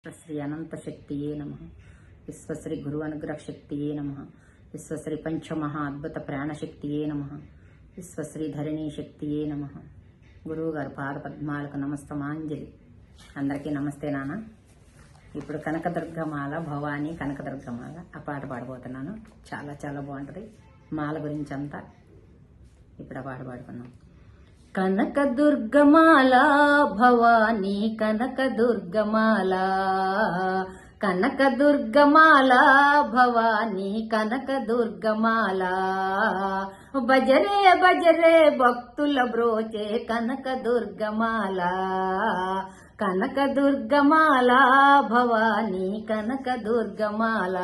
శ్రీ అనంత శక్తియే నమ. విశ్వశ్రీ గురు అనుగ్రహ శక్తియే నమ. విశ్వశ్రీ పంచమహా అద్భుత ప్రాణశక్తియే నమ. విశ్వశ్రీ ధరణీ శక్తియే నమ. గురువు గారు పాద పద్మాలకు నమస్తమాంజలి. అందరికీ నమస్తే నాన్న. ఇప్పుడు కనకదుర్గమాల భవానీ కనకదుర్గమాల ఆ పాట పాడబోతున్నాను. చాలా చాలా బాగుంటుంది మాల గురించి అంతా. ఇప్పుడు ఆ పాట పాడుకున్నాం. కనకదుర్గమాల భవానీ కనకదుర్గమాల, కనకదుర్గమాల భవానీ కనకదుర్గమాల, బజరే బజరే భక్తుల బ్రోచే కనకదుర్గమాల, కనకదుర్గమాల భవానీ కనకదుర్గమాల.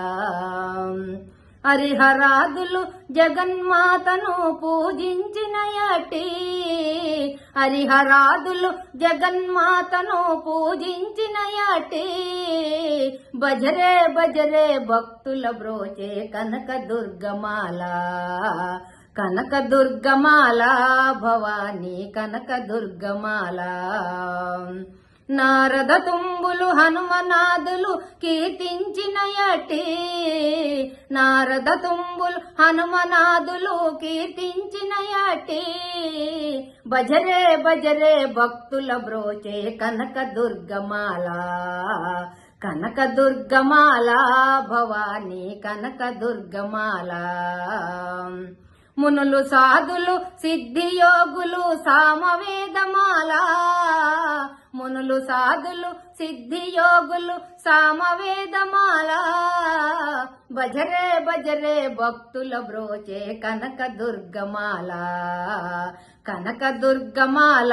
హరిహరాదులు జగన్మాతను పూజించినయటి, హరిహరాదులు జగన్మాతను పూజించినయటి, బజరే బజరే భక్తుల బ్రోచే కనకదుర్గమాల, కనకదుర్గమాల భవానీ కనకదుర్గమాల. నారద తుంబులు హనుమనాదులు కీర్తించినయటి, నారద తుంబులు హనుమనాదులు కీర్తించినయటి, బజరే బజరే భక్తుల బ్రోచే కనకదుర్గమాల, కనకదుర్గమాల భవానీ కనకదుర్గమాల. మునులు సాధులు సిద్ధియోగులు సామవేదమాల, మునులు సాధులు సిద్ధియోగులు సామవేదమాల, బజరే బజరే భక్తుల బ్రోచే కనకదుర్గమాల, కనకదుర్గమాల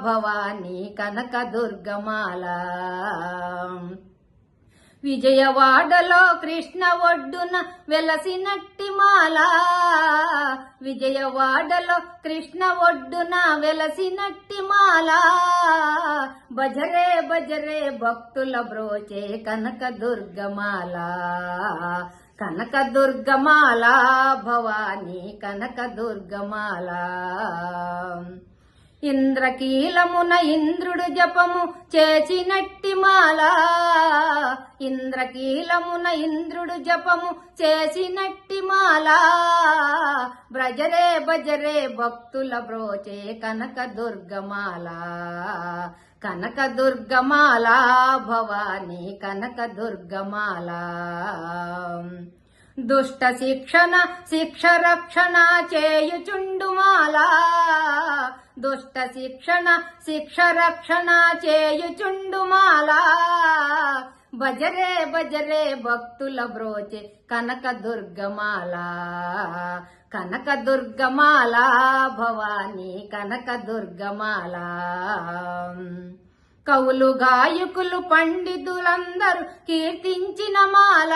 భవానీ కనకదుర్గమాల. విజయవాడలో కృష్ణ ఒడ్డున వెలసినట్టి మాల, విజయవాడలో కృష్ణ ఒడ్డున వెలసినట్టి మాల, బజరే బజరే భక్తుల బ్రోచే కనకదుర్గమాల, కనకదుర్గమాల భవానీ కనకదుర్గమాల. ఇంద్రకీలమున ఇంద్రుడు జపము చేసినట్టి మాల, ఇంద్రకీలమున ఇంద్రుడు జపము చేసినట్టి మాల, బ్రజరే బజరే భక్తుల బ్రోచే కనకదుర్గమాల, కనకదుర్గమాల భవానీ కనకదుర్గమాల. దుష్ట శిక్షణ శిక్ష రక్షణ చేయుచుండుమాల, దుష్ట శిక్షణ శిక్ష రక్షణ చేయుచుండుమాల, బజరే బజరే భక్తుల బ్రోచే కనకదుర్గమాల, కనకదుర్గమాల భవానీ కనకదుర్గమాల. కవులు గాయకులు పండితులందరూ కీర్తించిన మాల,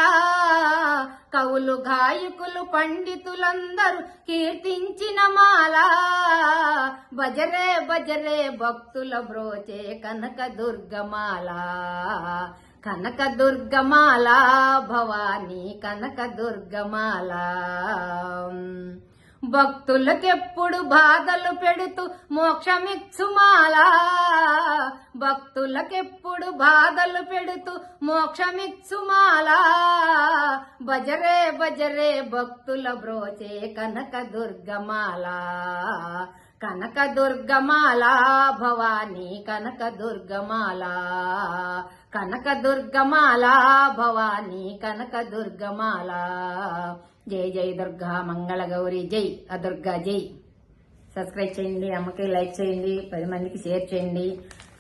కవులు గాయకులు పండితులందరూ కీర్తించిన మాల, బజరే బజరే భక్తుల బ్రోచే కనకదుర్గమాల, కనకదుర్గమాల భవానీ కనకదుర్గమాల. భక్తులకెప్పుడు బాధలు పెడుతూ మోక్షమిచ్చుమాల, భక్తులకెప్పుడు బాధలు పెడుతూ మోక్షమిచ్చుమాల, బజరే బజరే భక్తుల బ్రోచే కనకదుర్గమాల, కనకదుర్గమాల భవానీ కనకదుర్గమాల, కనకదుర్గమాల భవానీ కనకదుర్గమాల. జై జై దుర్గా మంగళ గౌరీ జై అదుర్గా జై. సబ్స్క్రైబ్ చేయండి, అమ్మకి లైక్ చేయండి, 10 మందికి షేర్ చేయండి,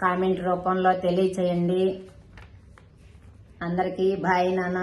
కామెంట్ రూపంలో తెలియచేయండి. అందరికీ బాయ్ నాన్న.